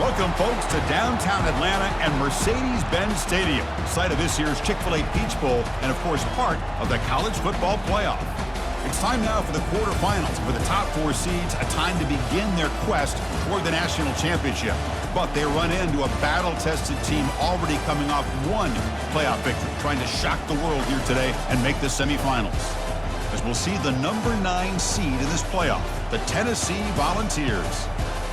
Welcome, folks, to downtown Atlanta and Mercedes-Benz Stadium, site of this year's Chick-fil-A Peach Bowl and, of course, part of the college football playoff. It's time now for the quarterfinals. For the top four seeds, a time to begin their quest toward the national championship. But they run into a battle-tested team already coming off one playoff victory, trying to shock the world here today and make the semifinals. As we'll see the number 9 seed in this playoff, the Tennessee Volunteers,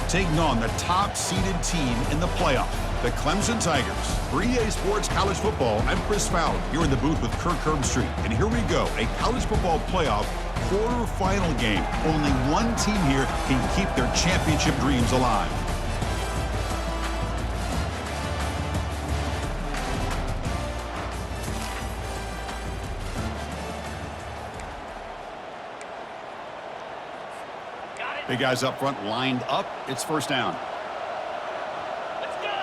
taking on the top-seeded team in the playoff, the Clemson Tigers. For EA Sports College Football, I'm Chris Fowler, here in the booth with Kirk Herbstreit. And here we go, a college football playoff quarterfinal game. Only one team here can keep their championship dreams alive. Big guys up front lined up. It's first down. Let's go.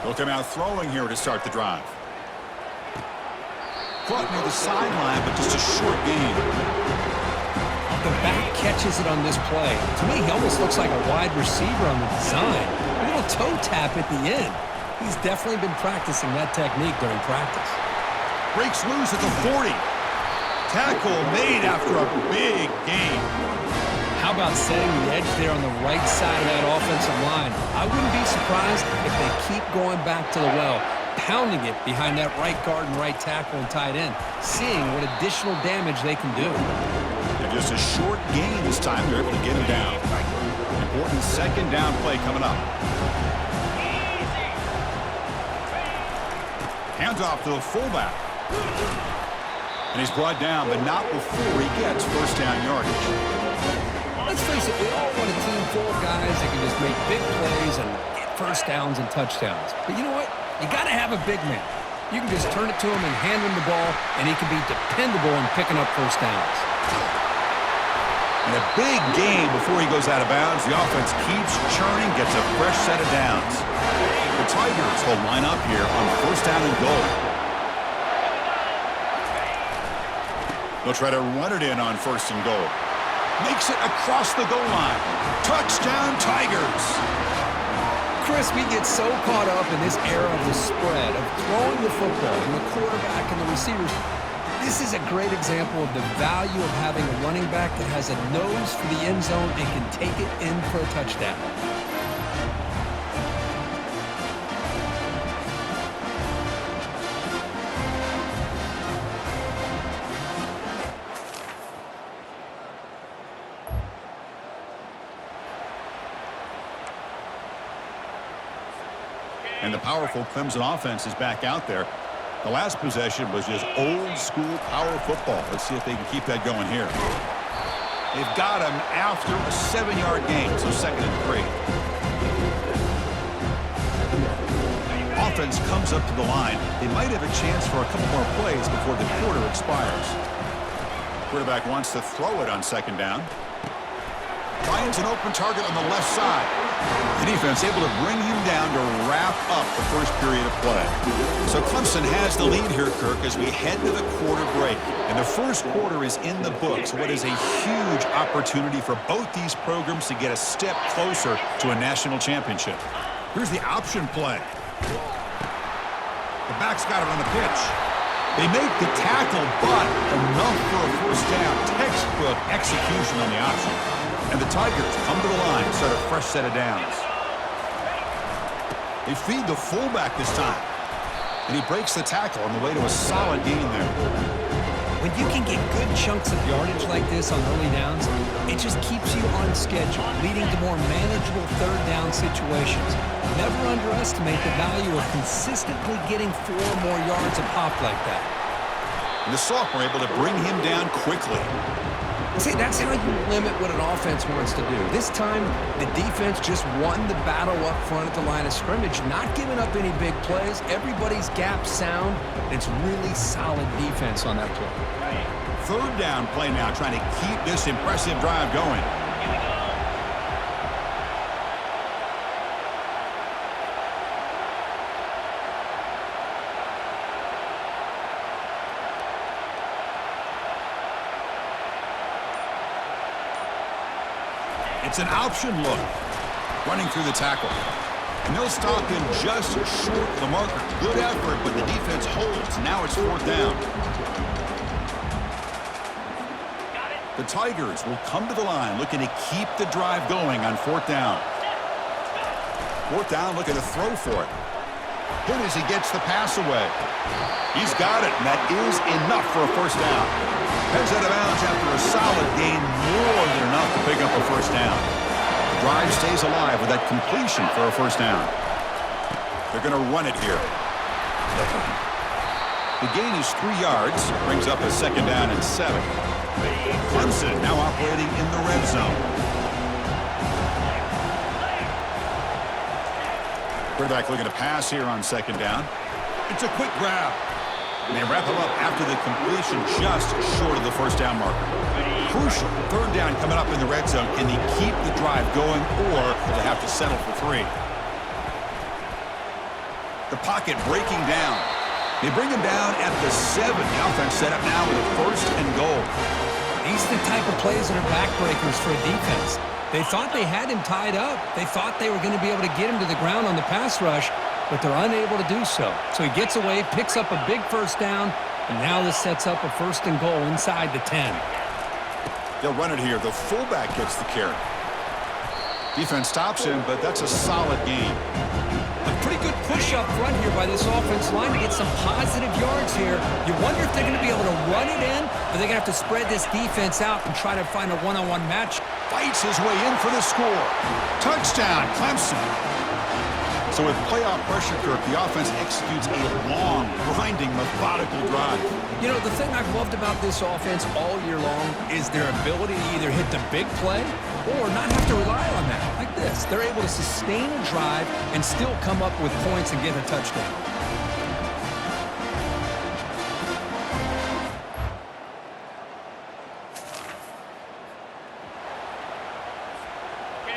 They'll come out throwing here to start the drive. Caught near the sideline, but just a short gain. The back catches it on this play. To me, he almost looks like a wide receiver on the design. A little toe tap at the end. He's definitely been practicing that technique during practice. Breaks loose at the 40. Tackle made after a big gain. How about setting the edge there on the right side of that offensive line? I wouldn't be surprised if they keep going back to the well, pounding it behind that right guard and right tackle and tight end, seeing what additional damage they can do. And just a short gain this time. They're able to get him down. Important second down play coming up. Hands off to the fullback. And he's brought down, but not before he gets first down yardage. Let's face it, we all want a team full of guys that can just make big plays and get first downs and touchdowns. But you know what? You got to have a big man. You can just turn it to him and hand him the ball, and he can be dependable in picking up first downs. And a big gain before he goes out of bounds. The offense keeps churning, gets a fresh set of downs. The Tigers will line up here on first down and goal. They'll try to run it in on first and goal. Makes it across the goal line. Touchdown, Tigers. Chris, we get so caught up in this era of the spread, of throwing the football and the quarterback and the receivers. This is a great example of the value of having a running back that has a nose for the end zone and can take it in for a touchdown. And the powerful Clemson offense is back out there. The last possession was just old-school power football. Let's see if they can keep that going here. They've got him after a 7-yard gain, so 2nd and 3. Offense comes up to the line. They might have a chance for a couple more plays before the quarter expires. Quarterback wants to throw it on 2nd down. Finds an open target on the left side. The defense able to bring him down to wrap up the first period of play. So Clemson has the lead here, Kirk, as we head to the quarter break. And the first quarter is in the books. What is a huge opportunity for both these programs to get a step closer to a national championship. Here's the option play. The back's got it on the pitch. They make the tackle, but enough for a first down. Textbook execution on the option. And the Tigers come to the line, start a fresh set of downs. They feed the fullback this time. And he breaks the tackle on the way to a solid gain there. When you can get good chunks of yardage like this on early downs, it just keeps you on schedule, leading to more manageable third down situations. Never underestimate the value of consistently getting 4 more yards a pop like that. And the sophomore able to bring him down quickly. See, that's how you limit what an offense wants to do. This time, the defense just won the battle up front at the line of scrimmage, not giving up any big plays. Everybody's gap sound. It's really solid defense on that play. Third down play now, trying to keep this impressive drive going. It's an option look. running through the tackle. And they'll stop him just short of the marker. Good effort, but the defense holds. Now it's 4th down. The Tigers will come to the line looking to keep the drive going on 4th down. 4th down, looking to throw for it. Good as he gets the pass away. He's got it, and that is enough for a 1st down. Heads out of bounds after a solid gain, more than enough to pick up a 1st down. The drive stays alive with that completion for a 1st down. They're going to run it here. The gain is 3 yards, brings up a 2nd down and 7. Clemson now operating in the red zone. Quarterback looking to pass here on 2nd down. It's a quick grab. And they wrap him up after the completion just short of the 1st down marker. Crucial 3rd down coming up in the red zone. Can they keep the drive going, or do they have to settle for 3? The pocket breaking down. They bring him down at the 7. The offense set up now with a 1st and goal. These are the type of plays that are backbreakers for a defense. They thought they had him tied up. They thought they were going to be able to get him to the ground on the pass rush, but they're unable to do so. So he gets away, picks up a big 1st down, and now this sets up a 1st and goal inside the 10. They'll run it here. The fullback gets the carry. Defense stops him, but that's a solid gain. A pretty good push up front here by this offense line to get some positive yards here. You wonder if they're going to be able to run it in, or they're going to have to spread this defense out and try to find a one-on-one match. Fights his way in for the score. Touchdown, Clemson. So with playoff pressure, Kirk, the offense executes a long, grinding, methodical drive. You know, the thing I've loved about this offense all year long is their ability to either hit the big play or not have to rely on that. Like this, they're able to sustain a drive and still come up with points and get a touchdown.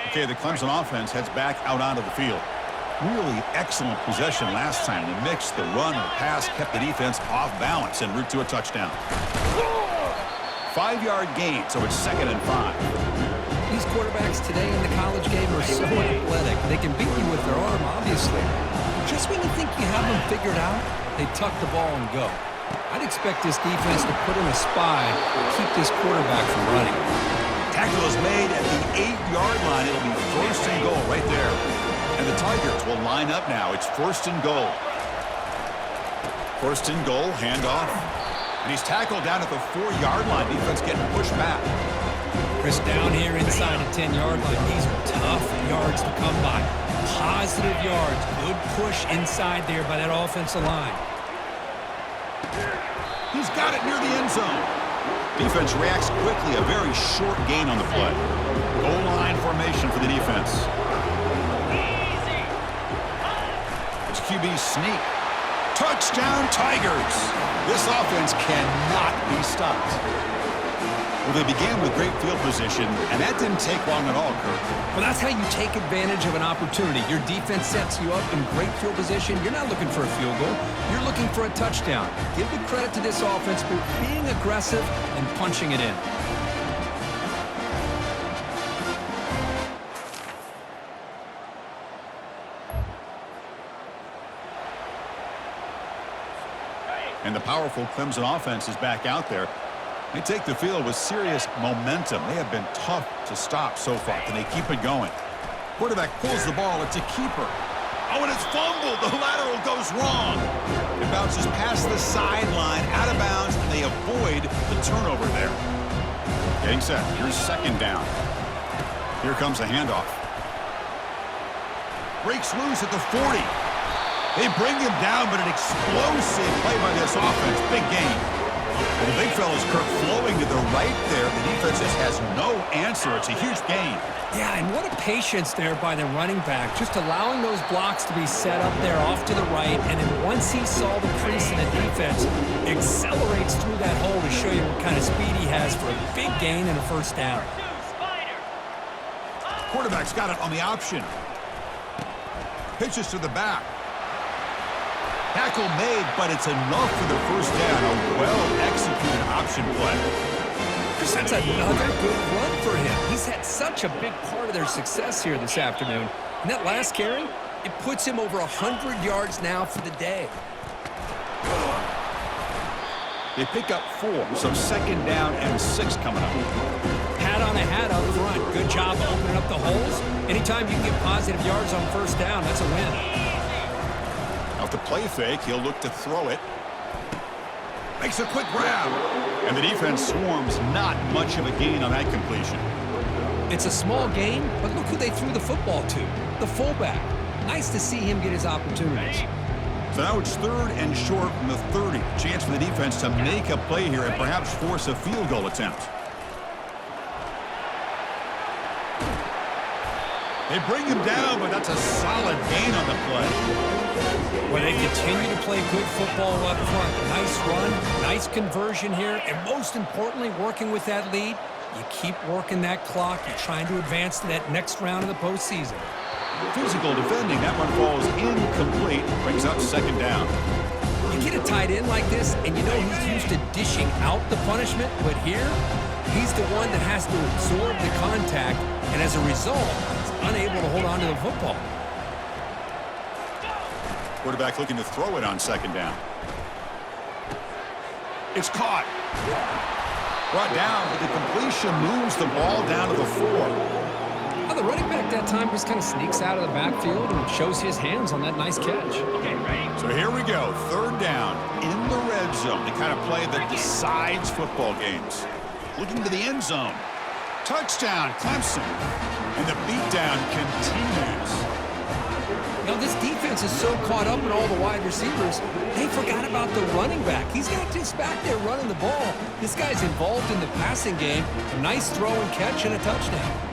Okay, the Clemson offense heads back out onto the field. Really excellent possession last time. The mix, the run, the pass kept the defense off balance en route to a touchdown. 5-yard gain, so it's 2nd and 5. These quarterbacks today in the college game are so athletic. They can beat you with their arm, obviously. Just when you think you have them figured out, they tuck the ball and go. I'd expect this defense to put in a spy to keep this quarterback from running. Tackle is made at the 8-yard line. It'll be 1st and goal right there. And the Tigers will line up now. It's 1st and goal. 1st and goal, handoff. And he's tackled down at the 4-yard line. Defense getting pushed back. Chris, down here inside the 10-yard line. These are tough yards to come by. Positive yards. Good push inside there by that offensive line. He's got it near the end zone. Defense reacts quickly. A very short gain on the play. Goal line formation for the defense. It's QB sneak. Touchdown, Tigers. This offense cannot be stopped. Well, they began with great field position, and that didn't take long at all, Kirk. Well, that's how you take advantage of an opportunity. Your defense sets you up in great field position. You're not looking for a field goal. You're looking for a touchdown. Give the credit to this offense for being aggressive and punching it in. And the powerful Clemson offense is back out there. They take the field with serious momentum. They have been tough to stop so far. Can they keep it going? Quarterback pulls the ball. It's a keeper. Oh, and it's fumbled. The lateral goes wrong. It bounces past the sideline, out of bounds, and they avoid the turnover there. Getting set. Here's 2nd down. Here comes a handoff. Breaks loose at the 40. They bring him down, but an explosive play by this offense. Big gain. And the big fella's Kirk flowing to the right there. The defense just has no answer. It's a huge gain. Yeah, and what a patience there by the running back. Just allowing those blocks to be set up there off to the right. And then once he saw the crease in the defense, accelerates through that hole to show you what kind of speed he has for a big gain and a 1st down. Quarterback's got it on the option. Pitches to the back. Tackle made, but it's enough for the 1st down. A well-executed option play. Chris, Chris, that's another good run for him. He's had such a big part of their success here this afternoon. And that last carry, it puts him over 100 yards now for the day. They pick up 4, so second down and 6 coming up. Hat on a hat up front. Good job opening up the holes. Anytime you get positive yards on first down, that's a win. Off the play fake, he'll look to throw it. Makes a quick grab. And the defense swarms, not much of a gain on that completion. It's a small gain, but look who they threw the football to. The fullback. Nice to see him get his opportunities. So now it's 3rd and short from the 30. Chance for the defense to make a play here and perhaps force a field goal attempt. They bring him down, but that's a solid gain on the play. Well, they continue to play good football up front. Nice run, nice conversion here, and most importantly, working with that lead, you keep working that clock. You're trying to advance to that next round of the postseason. Physical defending. That one falls incomplete. Brings up second down. You get a tight end like this, and you know he's used to dishing out the punishment, but here, he's the one that has to absorb the contact, and as a result, he's unable to hold on to the football. Quarterback looking to throw it on second down. It's caught. Brought down, but the completion moves the ball down to the 4. Well, the running back that time just kind of sneaks out of the backfield and shows his hands on that nice catch. Okay, ready? So here we go, 3rd down in the red zone. The kind of play that decides football games. Looking to the end zone. Touchdown, Clemson. And the beatdown continues. Now, this defense is so caught up in all the wide receivers, they forgot about the running back. He's not just back there running the ball. This guy's involved in the passing game. A nice throw and catch and a touchdown.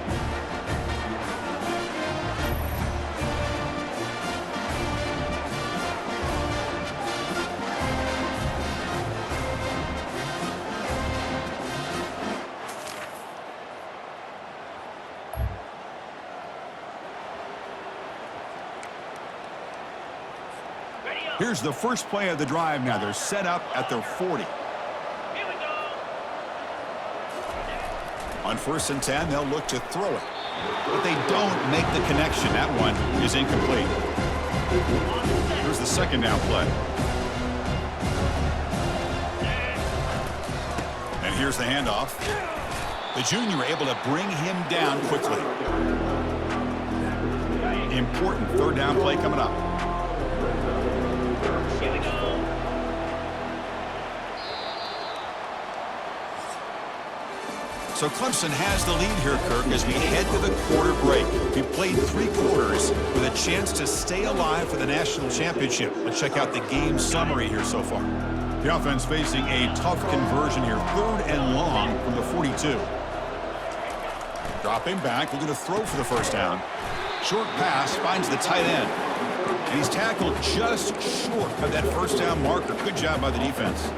Here's the first play of the drive now. They're set up at their 40. Here we go. On 1st and 10, they'll look to throw it. But they don't make the connection. That one is incomplete. Here's the second down play. And here's the handoff. The junior able to bring him down quickly. Important 3rd down play coming up. Here we go. So Clemson has the lead here, Kirk, as we head to the quarter break. We've played 3 quarters with a chance to stay alive for the national championship. Let's check out the game summary here so far. The offense facing a tough conversion here, 3rd and long from the 42. Dropping back, looking to throw for the first down. Short pass finds the tight end. And he's tackled just short of that first down marker. Good job by the defense.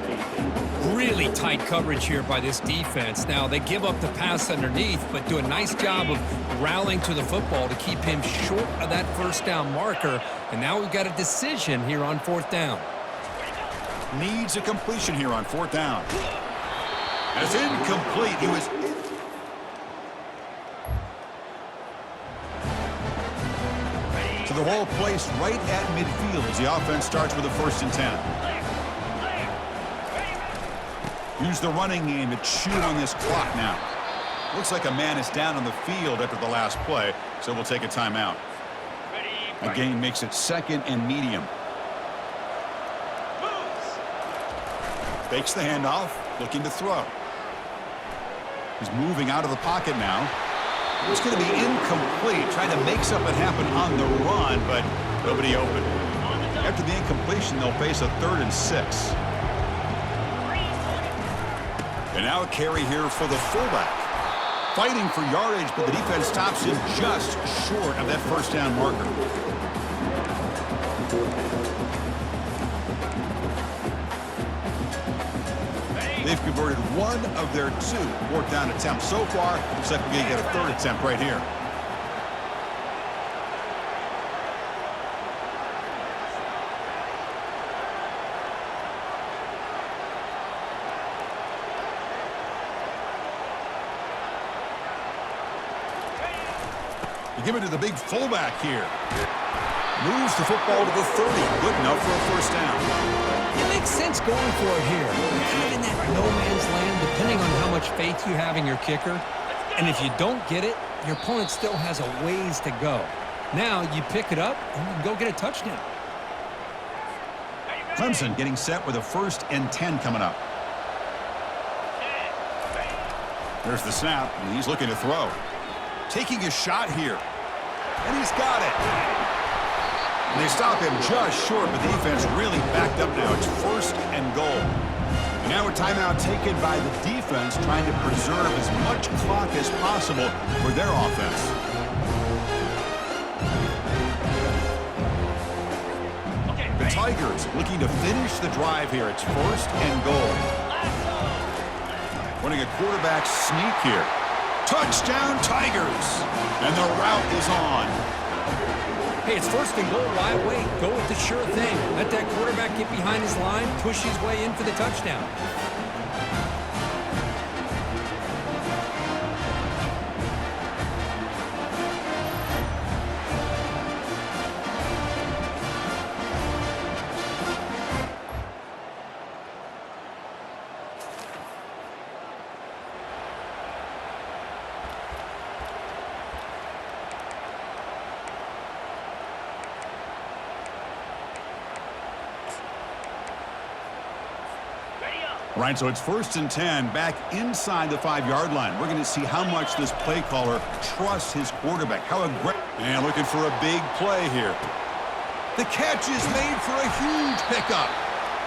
Really tight coverage here by this defense. Now, they give up the pass underneath, but do a nice job of rallying to the football to keep him short of that first down marker. And now we've got a decision here on 4th down. Needs a completion here on 4th down. And it's incomplete. He was... So the whole place right at midfield as the offense starts with a 1st and 10. Use the running game to chew on this clock now. Looks like a man is down on the field after the last play, so we'll take a timeout. The gain makes it 2nd and medium. Fakes the handoff, looking to throw. He's moving out of the pocket now. It's going to be incomplete, trying to make something happen on the run, but nobody open. After the incompletion, they'll face a 3rd and 6. And now a carry here for the fullback. Fighting for yardage, but the defense stops him just short of that first down marker. They've converted 1 of their 2 4th down attempts so far. Looks like we're going to get a 3rd attempt right here. You give it to the big fullback here. Moves the football to the 30. Good enough for a first down. It makes sense going for it here. You're kind of in that no man's land depending on how much faith you have in your kicker. And if you don't get it, your opponent still has a ways to go. Now you pick it up and you can go get a touchdown. Clemson getting set with a 1st and 10 coming up. There's the snap, and he's looking to throw. Taking a shot here. And he's got it. And they stop him just short, but the defense really backed up now. It's 1st and goal. And now a timeout taken by the defense, trying to preserve as much clock as possible for their offense. The Tigers looking to finish the drive here. It's 1st and goal. Running a quarterback sneak here. Touchdown, Tigers! And the route is on. Hey, it's 1st and goal. Why wait? Go with the sure thing. Let that quarterback get behind his line, push his way in for the touchdown. All right, so it's 1st and 10 back inside the 5-yard line. We're going to see how much this play caller trusts his quarterback. How aggressive. And looking for a big play here. The catch is made for a huge pickup.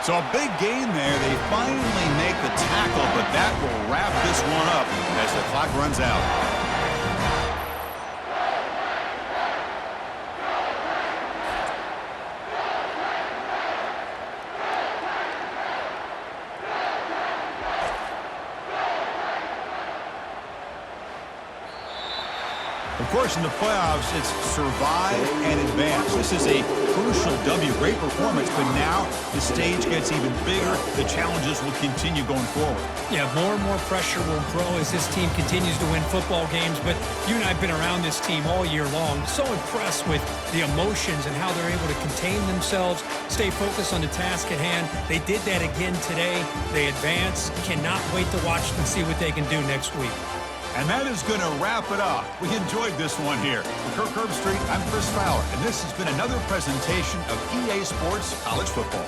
So a big gain there. They finally make the tackle, but that will wrap this one up as the clock runs out. Of course, in the playoffs, it's survive and advance. This is a crucial W. Great performance, but now the stage gets even bigger. The challenges will continue going forward. Yeah, more and more pressure will grow as this team continues to win football games, but you and I have been around this team all year long. So impressed with the emotions and how they're able to contain themselves, stay focused on the task at hand. They did that again today. They advance. Cannot wait to watch and see what they can do next week. And that is going to wrap it up. We enjoyed this one here. For Kirk Herbstreit, I'm Chris Fowler, and this has been another presentation of EA Sports College Football.